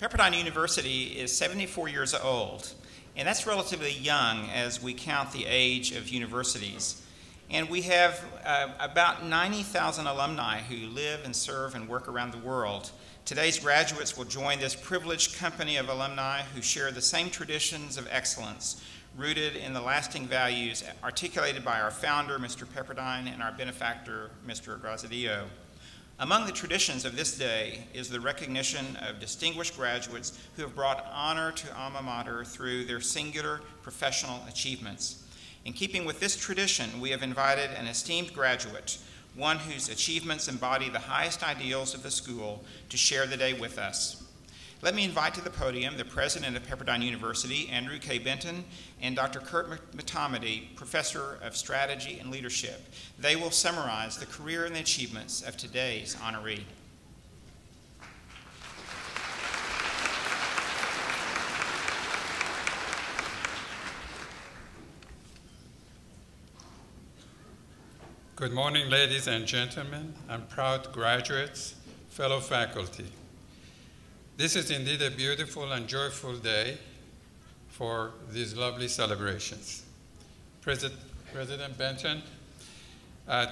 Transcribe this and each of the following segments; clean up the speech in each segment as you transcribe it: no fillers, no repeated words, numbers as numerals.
Pepperdine University is 74 years old, and that's relatively young as we count the age of universities. And we have about 90,000 alumni who live and serve and work around the world. Today's graduates will join this privileged company of alumni who share the same traditions of excellence rooted in the lasting values articulated by our founder, Mr. Pepperdine, and our benefactor, Mr. Graziadio. Among the traditions of this day is the recognition of distinguished graduates who have brought honor to alma mater through their singular professional achievements. In keeping with this tradition, we have invited an esteemed graduate, one whose achievements embody the highest ideals of the school, to share the day with us. Let me invite to the podium the president of Pepperdine University, Andrew K. Benton, and Dr. Kurt Matamedy, professor of strategy and leadership. They will summarize the career and the achievements of today's honoree. Good morning, ladies and gentlemen, and proud graduates, fellow faculty. This is indeed a beautiful and joyful day for these lovely celebrations. President Benton,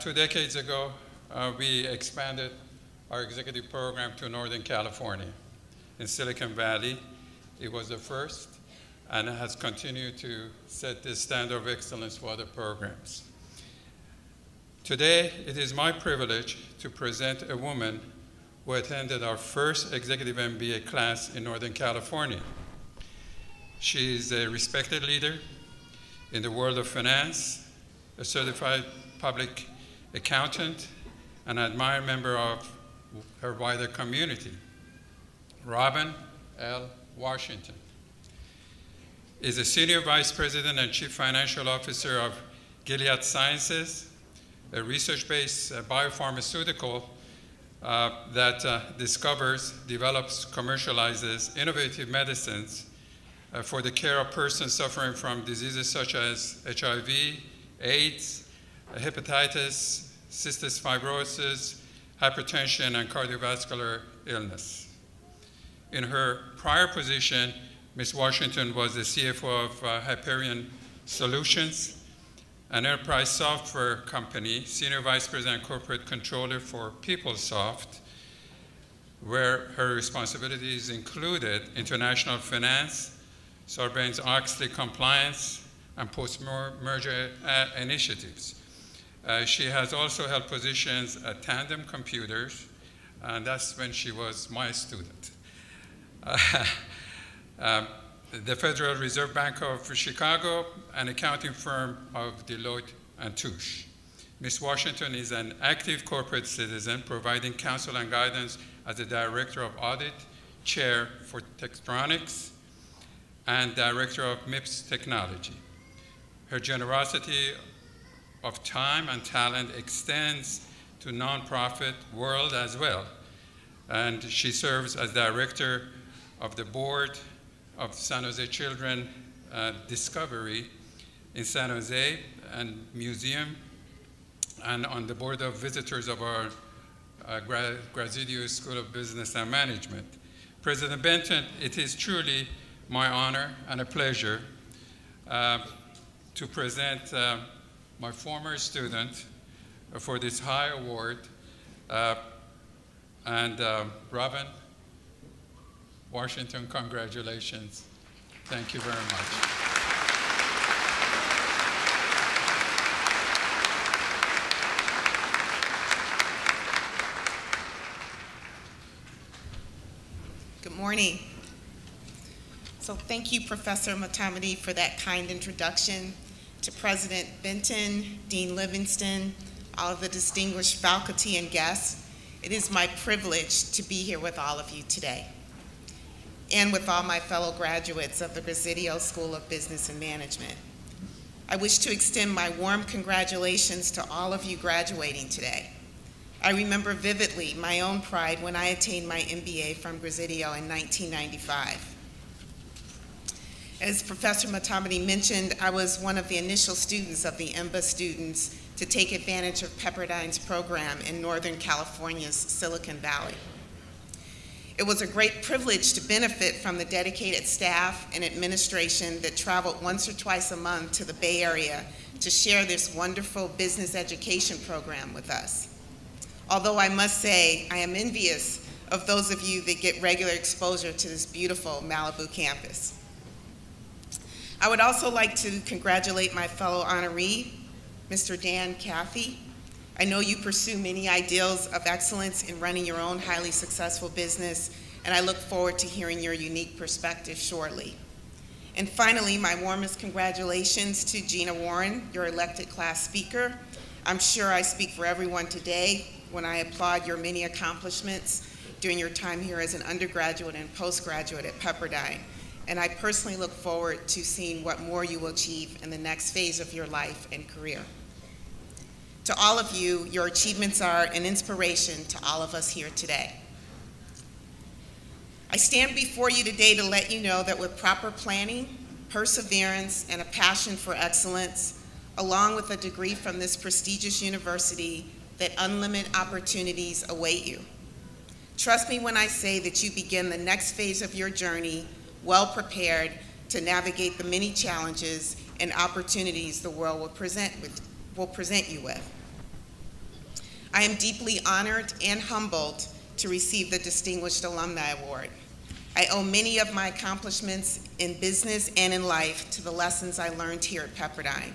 2 decades ago, we expanded our executive program to Northern California. In Silicon Valley, it was the first, and it has continued to set the standard of excellence for other programs. Today, it is my privilege to present a woman who attended our first executive MBA class in Northern California. She is a respected leader in the world of finance, a certified public accountant, and an admired member of her wider community. Robin L. Washington is a senior vice president and chief financial officer of Gilead Sciences, a research-based biopharmaceutical that discovers, develops, commercializes innovative medicines for the care of persons suffering from diseases such as HIV, AIDS, hepatitis, cystic fibrosis, hypertension, and cardiovascular illness. In her prior position, Ms. Washington was the CFO of Hyperion Solutions, an enterprise software company, senior vice president and corporate controller for PeopleSoft, where her responsibilities included international finance, Sarbanes-Oxley compliance, and post-merger initiatives. She has also held positions at Tandem Computers, and that's when she was my student. The Federal Reserve Bank of Chicago, an accounting firm of Deloitte and Touche. Ms. Washington is an active corporate citizen, providing counsel and guidance as the Director of Audit, Chair for Tektronix, and Director of MIPS Technology. Her generosity of time and talent extends to nonprofit world as well, and she serves as Director of the Board of San Jose Children Discovery in San Jose and Museum, and on the Board of Visitors of our Graziadio School of Business and Management. President Benton, it is truly my honor and a pleasure to present my former student for this high award, Robin Washington, congratulations. Thank you very much. Good morning. So thank you, Professor Matamedy, for that kind introduction. To President Benton, Dean Livingston, all of the distinguished faculty and guests, it is my privilege to be here with all of you today, and with all my fellow graduates of the Graziadio School of Business and Management. I wish to extend my warm congratulations to all of you graduating today. I remember vividly my own pride when I attained my MBA from Graziadio in 1995. As Professor Matamedy mentioned, I was one of the initial students of the EMBA students to take advantage of Pepperdine's program in Northern California's Silicon Valley. It was a great privilege to benefit from the dedicated staff and administration that traveled once or twice a month to the Bay Area to share this wonderful business education program with us. Although I must say, I am envious of those of you that get regular exposure to this beautiful Malibu campus. I would also like to congratulate my fellow honoree, Mr. Dan Cathy. I know you pursue many ideals of excellence in running your own highly successful business, and I look forward to hearing your unique perspective shortly. And finally, my warmest congratulations to Gina Warren, your elected class speaker. I'm sure I speak for everyone today when I applaud your many accomplishments during your time here as an undergraduate and postgraduate at Pepperdine. And I personally look forward to seeing what more you will achieve in the next phase of your life and career. To all of you, your achievements are an inspiration to all of us here today. I stand before you today to let you know that with proper planning, perseverance, and a passion for excellence, along with a degree from this prestigious university, that unlimited opportunities await you. Trust me when I say that you begin the next phase of your journey well prepared to navigate the many challenges and opportunities the world will present you with. I am deeply honored and humbled to receive the Distinguished Alumni Award. I owe many of my accomplishments in business and in life to the lessons I learned here at Pepperdine.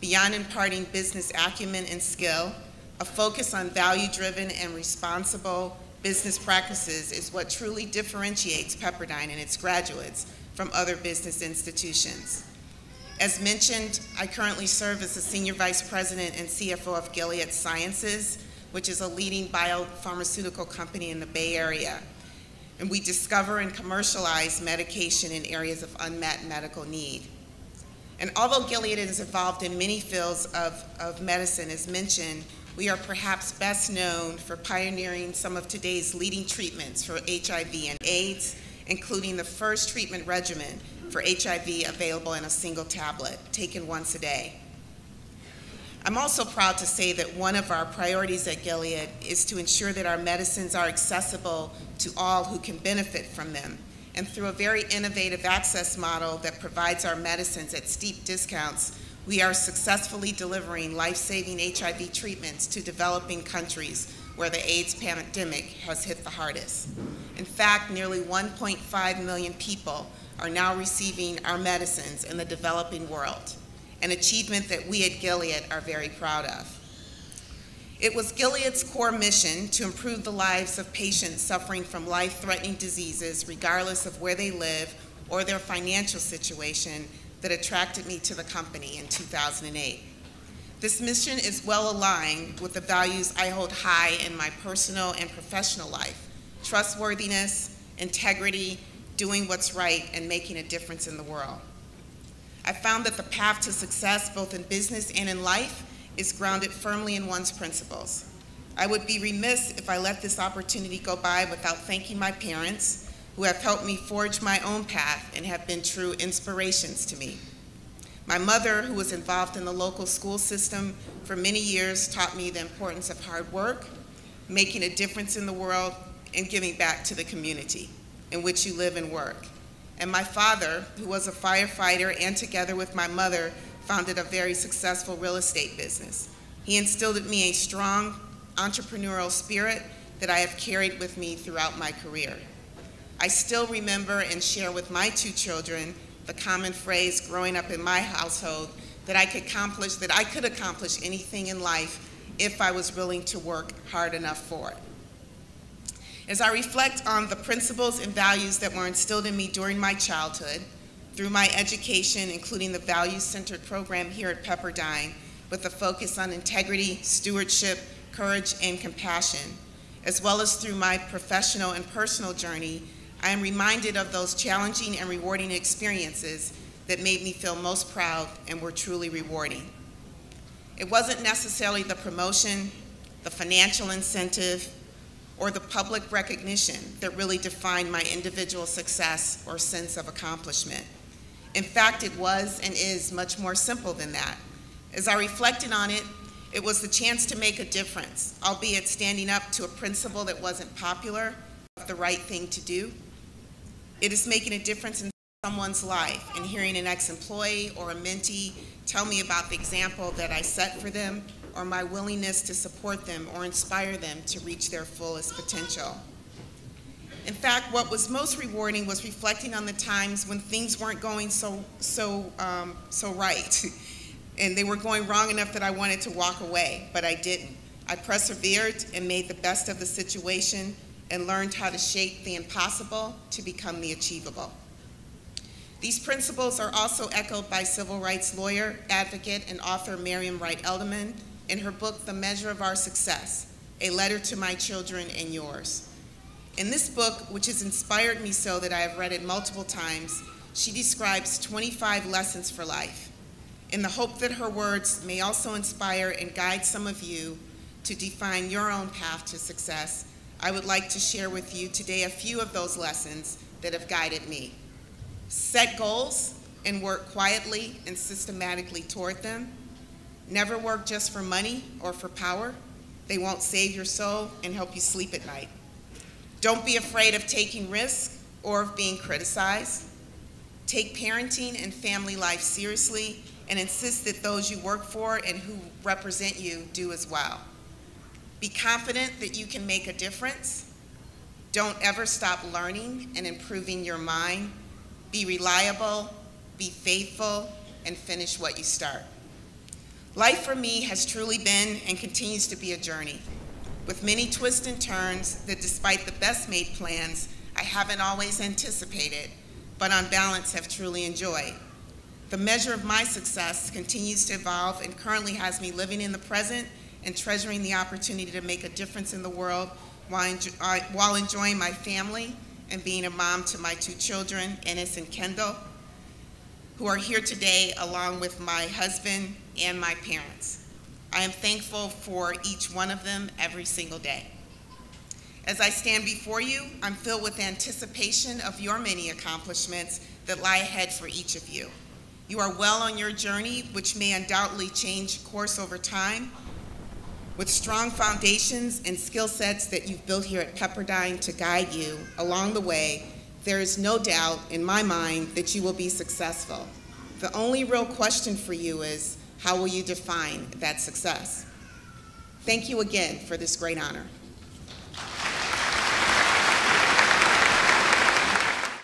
Beyond imparting business acumen and skill, a focus on value-driven and responsible business practices is what truly differentiates Pepperdine and its graduates from other business institutions. As mentioned, I currently serve as the Senior Vice President and CFO of Gilead Sciences, which is a leading biopharmaceutical company in the Bay Area. And we discover and commercialize medication in areas of unmet medical need. And although Gilead is involved in many fields of medicine, as mentioned, we are perhaps best known for pioneering some of today's leading treatments for HIV and AIDS, including the first treatment regimen for HIV available in a single tablet, taken once a day. I'm also proud to say that one of our priorities at Gilead is to ensure that our medicines are accessible to all who can benefit from them. And through a very innovative access model that provides our medicines at steep discounts, we are successfully delivering life-saving HIV treatments to developing countries where the AIDS pandemic has hit the hardest. In fact, nearly 1.5 million people are now receiving our medicines in the developing world, an achievement that we at Gilead are very proud of. It was Gilead's core mission to improve the lives of patients suffering from life-threatening diseases, regardless of where they live or their financial situation, that attracted me to the company in 2008. This mission is well aligned with the values I hold high in my personal and professional life: trustworthiness, integrity, doing what's right, and making a difference in the world. I found that the path to success, both in business and in life, is grounded firmly in one's principles. I would be remiss if I let this opportunity go by without thanking my parents, who have helped me forge my own path and have been true inspirations to me. My mother, who was involved in the local school system for many years, taught me the importance of hard work, making a difference in the world, and giving back to the community in which you live and work. And my father, who was a firefighter and together with my mother, founded a very successful real estate business. He instilled in me a strong entrepreneurial spirit that I have carried with me throughout my career. I still remember and share with my two children the common phrase growing up in my household that I could accomplish anything in life if I was willing to work hard enough for it. As I reflect on the principles and values that were instilled in me during my childhood, through my education, including the values-centered program here at Pepperdine, with a focus on integrity, stewardship, courage, and compassion, as well as through my professional and personal journey, I am reminded of those challenging and rewarding experiences that made me feel most proud and were truly rewarding. It wasn't necessarily the promotion, the financial incentive, or the public recognition that really defined my individual success or sense of accomplishment. In fact, it was and is much more simple than that. As I reflected on it, it was the chance to make a difference, albeit standing up to a principle that wasn't popular, the right thing to do. It is making a difference in someone's life and hearing an ex-employee or a mentee tell me about the example that I set for them or my willingness to support them or inspire them to reach their fullest potential. In fact, what was most rewarding was reflecting on the times when things weren't going so right. And they were going wrong enough that I wanted to walk away, but I didn't. I persevered and made the best of the situation and learned how to shape the impossible to become the achievable. These principles are also echoed by civil rights lawyer, advocate, and author Miriam Wright Elderman in her book, The Measure of Our Success, A Letter to My Children and Yours. In this book, which has inspired me so that I have read it multiple times, she describes 25 lessons for life. In the hope that her words may also inspire and guide some of you to define your own path to success, I would like to share with you today a few of those lessons that have guided me. Set goals and work quietly and systematically toward them. Never work just for money or for power. They won't save your soul and help you sleep at night. Don't be afraid of taking risks or of being criticized. Take parenting and family life seriously and insist that those you work for and who represent you do as well. Be confident that you can make a difference. Don't ever stop learning and improving your mind. Be reliable, be faithful, and finish what you start. Life for me has truly been and continues to be a journey, with many twists and turns that despite the best made plans, I haven't always anticipated, but on balance have truly enjoyed. The measure of my success continues to evolve and currently has me living in the present and treasuring the opportunity to make a difference in the world while enjoying my family and being a mom to my 2 children, Ennis and Kendall, who are here today along with my husband and my parents. I am thankful for each one of them every single day. As I stand before you, I'm filled with anticipation of your many accomplishments that lie ahead for each of you. You are well on your journey, which may undoubtedly change course over time. With strong foundations and skill sets that you've built here at Pepperdine to guide you along the way, there is no doubt in my mind that you will be successful. The only real question for you is, how will you define that success? Thank you again for this great honor.